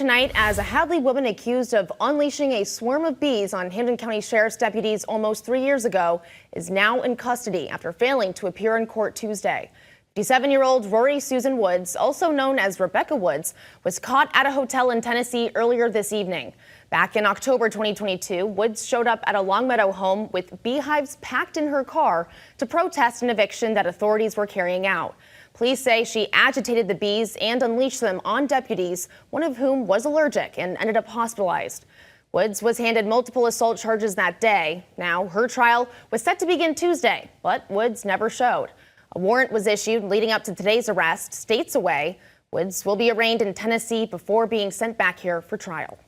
Tonight, as a Hadley woman accused of unleashing a swarm of bees on Hampden County Sheriff's deputies almost 3 years ago is now in custody after failing to appear in court Tuesday. 57-year-old Rory Susan Woods, also known as Rebecca Woods, was caught at a hotel in Tennessee earlier this evening. Back in October 2022, Woods showed up at a Longmeadow home with beehives packed in her car to protest an eviction that authorities were carrying out. Police say she agitated the bees and unleashed them on deputies, one of whom was allergic and ended up hospitalized. Woods was handed multiple assault charges that day. Now, her trial was set to begin Tuesday, but Woods never showed. A warrant was issued leading up to today's arrest, states away. Woods will be arraigned in Tennessee before being sent back here for trial.